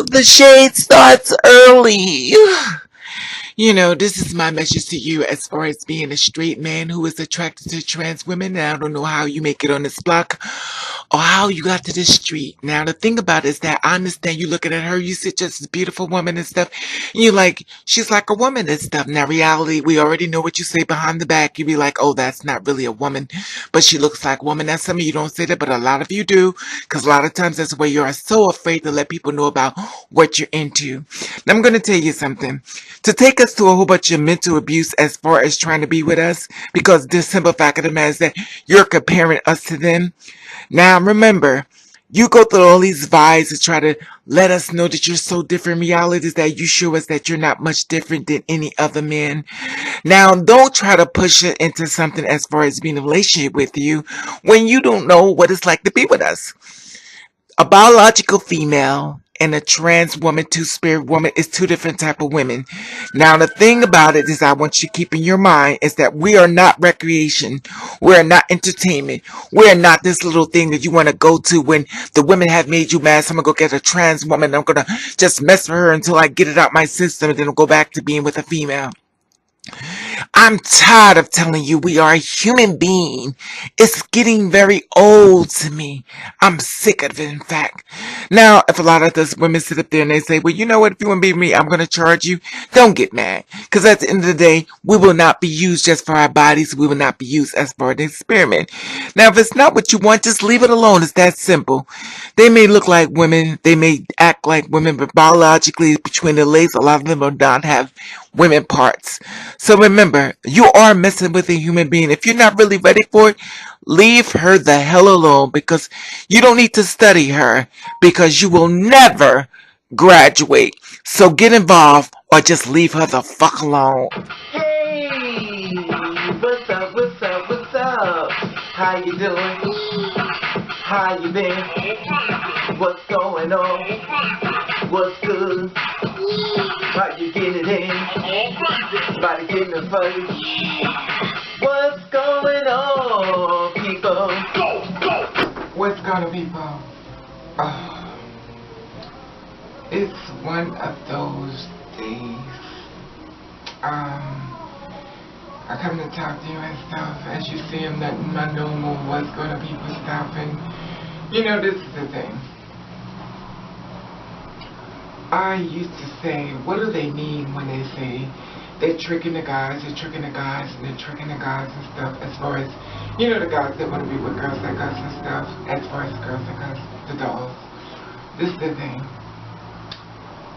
the shade starts early. This is my message to you as far as being a straight man who is attracted to trans women. And I don't know how you make it on this block or how you got to this street. Now, the thing about it is that I understand you looking at her, you see just a beautiful woman and stuff. And you're like, she's like a woman and stuff. Now, reality, we already know what you say behind the back. You be like, oh, that's not really a woman, but she looks like a woman. Now, some of you don't say that, but a lot of you do, because a lot of times that's where you're so afraid to let people know about what you're into. Now, I'm going to tell you something. To take us to a whole bunch of mental abuse as far as trying to be with us, because the simple fact of the matter is that you're comparing us to them. Now, remember, you go through all these vibes to try to let us know that you're so different. Reality is that you show us that you're not much different than any other man. Now, don't try to push it into something as far as being in a relationship with you when you don't know what it's like to be with us. A biological female and a trans woman, two-spirit woman is two different type of women. Now, the thing about it is I want you to keep in your mind is that we are not recreation. We are not entertainment. We are not this little thing that you want to go to when the women have made you mad. So I'm going to go get a trans woman. I'm going to just mess with her until I get it out my system and then I'll go back to being with a female. I'm tired of telling you we are a human being. It's getting very old to me. I'm sick of it, in fact. Now, if a lot of those women sit up there and they say, well, you know what, if you want to be with me, I'm going to charge you. Don't get mad. Because at the end of the day, we will not be used just for our bodies. We will not be used as for an experiment. Now, if it's not what you want, just leave it alone. It's that simple. They may look like women. They may act like women, but biologically, between the legs, a lot of them will not have women parts. So remember, you are messing with a human being. If you're not really ready for it, leave her the hell alone, because you don't need to study her, because you will never graduate. So get involved or just leave her the fuck alone. Hey, what's up, what's up, what's up? How you doing? How you been? What's going on? What's good? How you getting in? Body getting the fight. What's going on, people? What's going on, people? It's one of those days. I come to talk to you and stuff. As you see, I'm not in my normal what's going on, people stuff. And, this is the thing. I used to say, what do they mean when they say they're tricking the guys, and they're tricking the guys and stuff, as far as, the guys that want to be with girls like us and stuff, as far as girls like us, the dolls. This is the thing.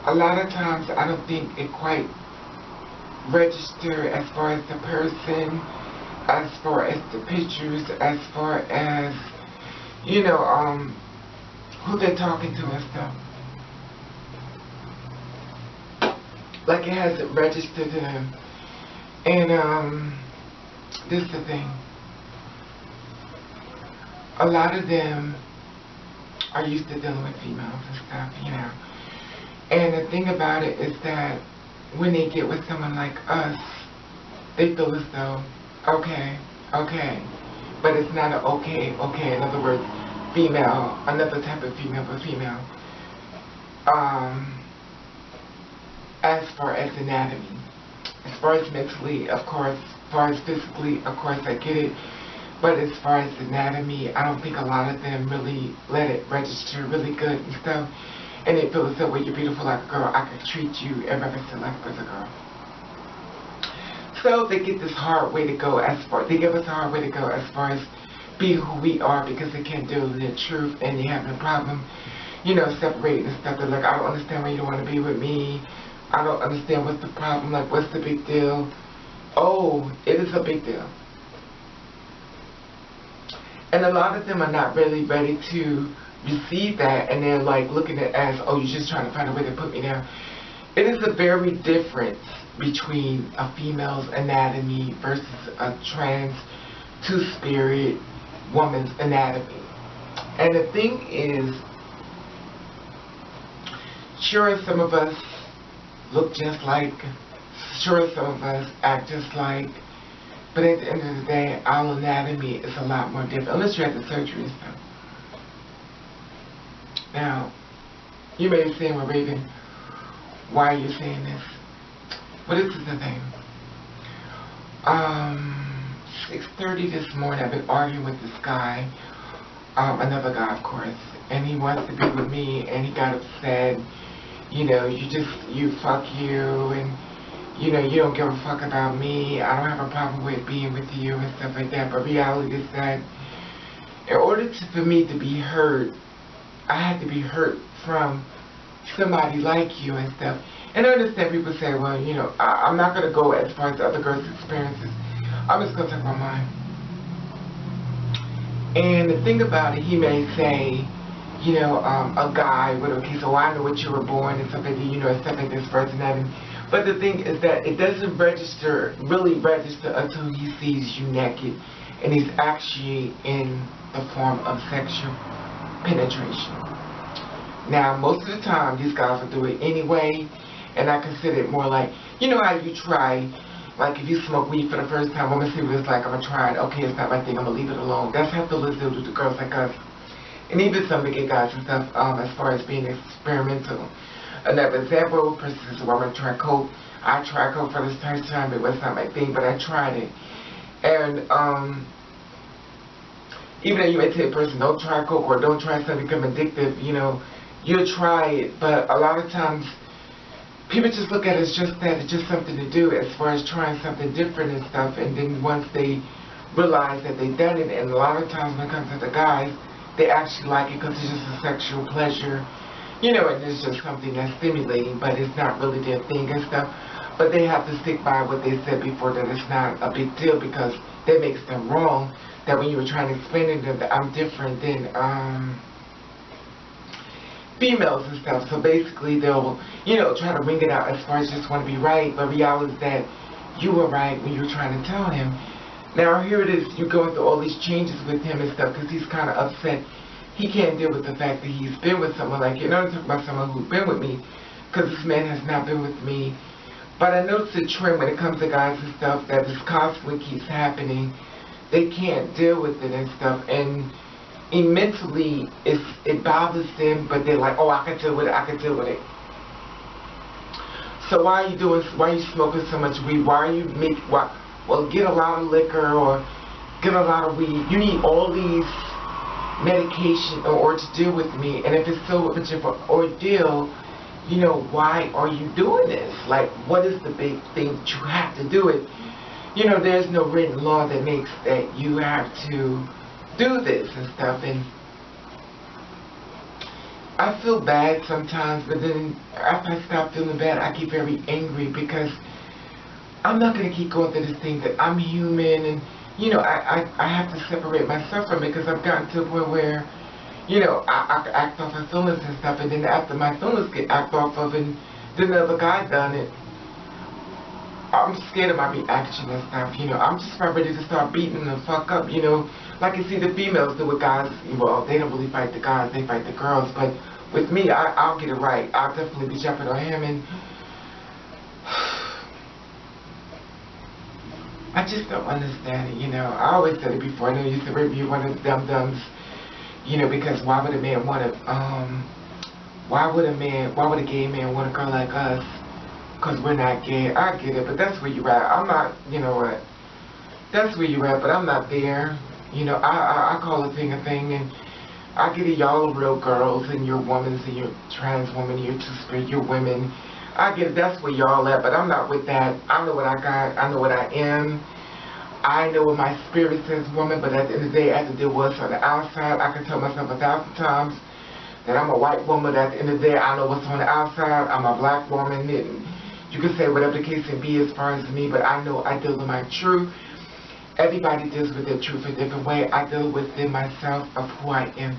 A lot of times I don't think it quite register as far as the person, as far as the pictures, as far as, who they're talking to and stuff. Like it hasn't registered to them. And this is the thing. A lot of them are used to dealing with females and stuff, And the thing about it is that when they get with someone like us, they feel as though, okay, but it's not an okay. In other words, female, another type of female, but female. As far as anatomy, as far as mentally, of course, as far as physically, of course, I get it. But as far as anatomy, I don't think a lot of them really let it register really good and stuff. And they feel as though, well, you're beautiful like a girl, I could treat you and represent like as a girl. So they get this hard way to go they give us a hard way to go as far as be who we are, because they can't deal with the truth and they have a problem, separating and stuff. They're like, I don't understand why you don't want to be with me. I don't understand what's the problem, like what's the big deal? Oh, it is a big deal. And a lot of them are not really ready to receive that, and they're like looking at it as, oh, you're just trying to find a way to put me down. It is a very difference between a female's anatomy versus a trans two-spirit woman's anatomy. And the thing is, sure, some of us look just like, sure, some of us act just like, but at the end of the day, our anatomy is a lot more different, unless you had the surgery and stuff. Now, You may be saying, well, Raven, why are you saying this? But this is the thing. 6:30 this morning, I've been arguing with this guy, another guy, of course, and he wants to be with me, and he got upset. You know, you fuck you, and you know, you don't give a fuck about me. I don't have a problem with being with you and stuff like that. But reality is that in order for me to be hurt, I had to be hurt from somebody like you and stuff. And I understand people say, well, you know, I'm not going to go as far as the other girls' experiences. I'm just going to talk about mine. And the thing about it, he may say, you know, a guy would, okay, so I know what you were born and stuff like that, you know, stuff like this, first and that. But the thing is that it doesn't really register until he sees you naked and he's actually in the form of sexual penetration. Now, most of the time, these guys will do it anyway, and I consider it more like, you know how you try, like if you smoke weed for the first time, I'm going to see what it's like, I'm going to try it, okay, it's not my thing, I'm going to leave it alone. That's how Phyllis do to the girls like us, and even some big guys and stuff, as far as being experimental. Another example, for instance, when I'm going to try coke, I tried coke for the first time, it was not my thing, but I tried it. And, even though you may tell a person, don't try coke or don't try something become addictive, you know, you'll try it, but a lot of times, people just look at it as just that, it's just something to do as far as trying something different and stuff, and then once they realize that they've done it, and a lot of times when it comes to the guys, they actually like it because it's just a sexual pleasure, you know, and it's just something that's stimulating, but it's not really their thing and stuff. But they have to stick by what they said before, that it's not a big deal, because that makes them wrong, that when you were trying to explain to them that I'm different than females and stuff. So basically they'll, you know, try to ring it out as far as just want to be right, but reality is that you were right when you were trying to tell him. Now here it is, you're going through all these changes with him and stuff, because he's kind of upset. He can't deal with the fact that he's been with someone like you. And I'm talking about someone who's been with me, because this man has not been with me. But I notice a trend when it comes to guys and stuff, that this constantly keeps happening. They can't deal with it and stuff, and mentally it bothers them, but they're like, oh, I can deal with it, I can deal with it. So why are you smoking so much weed? Well, get a lot of liquor or get a lot of weed. You need all these medication in order to deal with me, and if it's so much of an ordeal, you know, why are you doing this? Like, what is the big thing that you have to do it? You know, there's no written law that makes that you have to do this and stuff, and I feel bad sometimes, but then after I stop feeling bad, I get very angry, because I'm not going to keep going through this thing that I'm human, and, you know, I have to separate myself from it, because I've gotten to a point where, you know, I act off of feelings and stuff, and then after my feelings get act off of, and then the other guy done it, I'm scared of my reaction and stuff, you know. I'm just about ready to start beating the fuck up, you know. Like you see the females do with guys, well, they don't really fight the guys, they fight the girls. But with me, I'll get it right. I'll definitely be jumping on him, and I just don't understand it, you know. I always said it before. I know you used to review one of the dum-dums, you know, because why would a man want to, why would a gay man want a girl like us? Because we're not gay. I get it, but that's where you're at. I'm not, you know what, that's where you're at, but I'm not there. You know, I call a thing, and I get it, y'all are real girls, and you're women, and you're trans women, you're two-spirit, you're women. I get it, that's where y'all at, but I'm not with that. I know what I got, I know what I am. I know what my spirit says, woman, but at the end of the day, I have to deal with what's on the outside. I can tell myself 1,000 times that I'm a white woman, but at the end of the day, I know what's on the outside. I'm a black woman, and you can say whatever the case may be as far as me, but I know I deal with my truth. Everybody deals with their truth a different way. I deal within myself of who I am.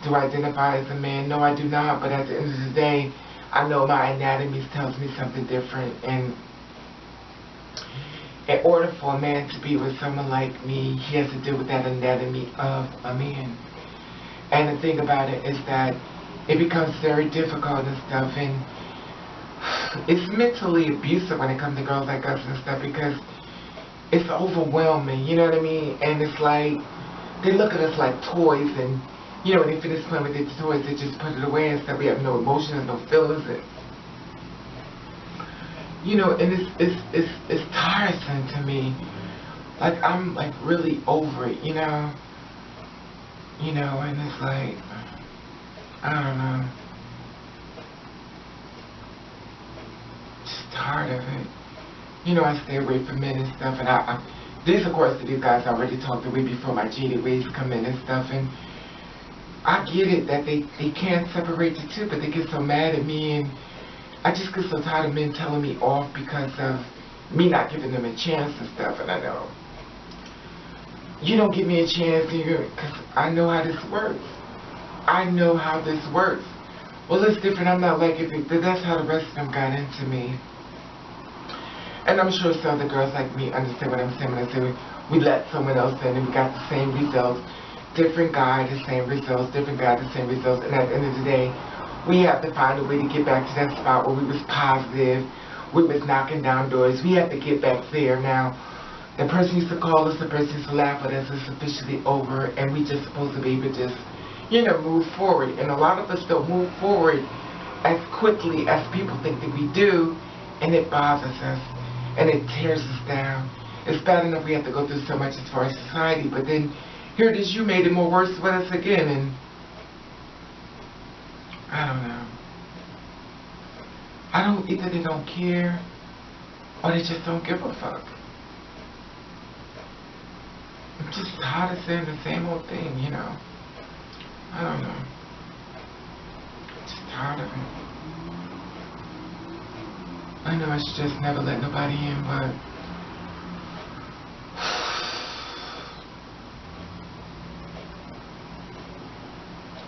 Do I identify as a man? No, I do not. But at the end of the day, I know my anatomy tells me something different. And in order for a man to be with someone like me, he has to deal with that anatomy of a man. And the thing about it is that it becomes very difficult and stuff. And it's mentally abusive when it comes to girls like us and stuff, because it's overwhelming, you know what I mean? And it's like, they look at us like toys, and You know, when they finish playing with their toys, they just put it away and stuff. We have no emotions, no feelings. And, you know, and it's tiresome to me. Like, I'm, like, really over it, you know? You know, and it's like, I don't know. Just tired of it. You know, I stay away from men and stuff, and these, of course, these guys I already talked to way before my jaded ways come in and stuff, and I get it that they can't separate the two, but they get so mad at me, and I just get so tired of men telling me off because of me not giving them a chance and stuff, and I know. You don't give me a chance, because I know how this works. I know how this works. Well, it's different. I'm not like it, but that's how the rest of them got into me. And I'm sure some of the girls like me understand what I'm saying when I say we let someone else in and we got the same results. Different guy, the same results. Different guy, the same results. And at the end of the day, we have to find a way to get back to that spot where we was positive, we was knocking down doors. We have to get back there now. The person used to call us, the person used to laugh at us, it's officially over, and we just supposed to be able to just, you know, move forward. And a lot of us don't move forward as quickly as people think that we do, and it bothers us, and it tears us down. It's bad enough we have to go through so much as far as society, but then here it is, you made it more worse with us again, and I don't know. Either they don't care, or they just don't give a fuck. I'm just tired of saying the same old thing, you know. I don't know. Just tired of it. I know I should just never let nobody in, but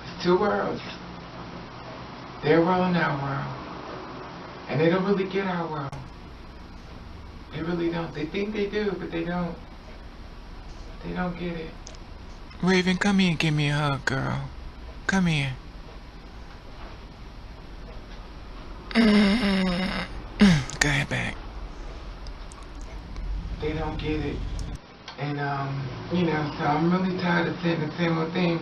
it's two worlds. Their world and our world. And they don't really get our world. They really don't. They think they do, but they don't. They don't get it. Raven, come here and give me a hug, girl. Come here. Go ahead back. They don't get it. And, you know, so I'm really tired of saying the same old thing.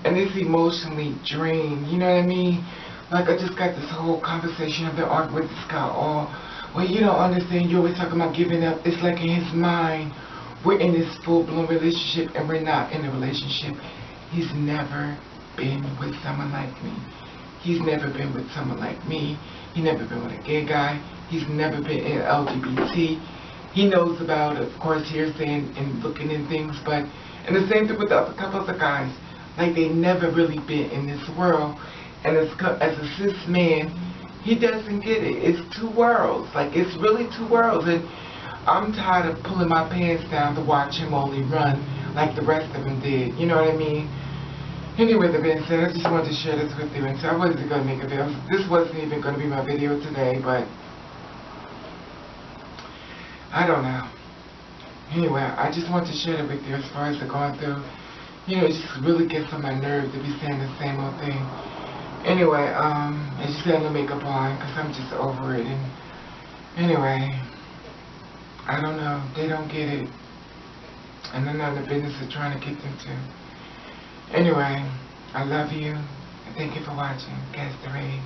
And it's emotionally drained, you know what I mean? Like, I just got this whole conversation. I've been arguing with this guy all, well, you don't understand. You're always talking about giving up. It's like in his mind, we're in this full-blown relationship, and we're not in a relationship. He's never been with someone like me. He's never been with someone like me. He's never been with a gay guy. He's never been in LGBT. He knows about, of course, hearsay and looking in things, but, and the same thing with the other couple of the guys. Like, they never really been in this world. And as a cis man, he doesn't get it. It's two worlds. Like, it's really two worlds. And I'm tired of pulling my pants down to watch him only run like the rest of them did. You know what I mean? Anyway, that being said, I just wanted to share this with you. And so I wasn't going to make a video. This wasn't even going to be my video today, but I don't know. Anyway, I just want to share it with you as far as the going through. You know, it just really gets on my nerves to be saying the same old thing. Anyway, I just had no makeup on because I'm just over it. And anyway, I don't know. They don't get it. And they're not in the business of trying to get them to. Anyway, I love you. And thank you for watching. Catch the rain.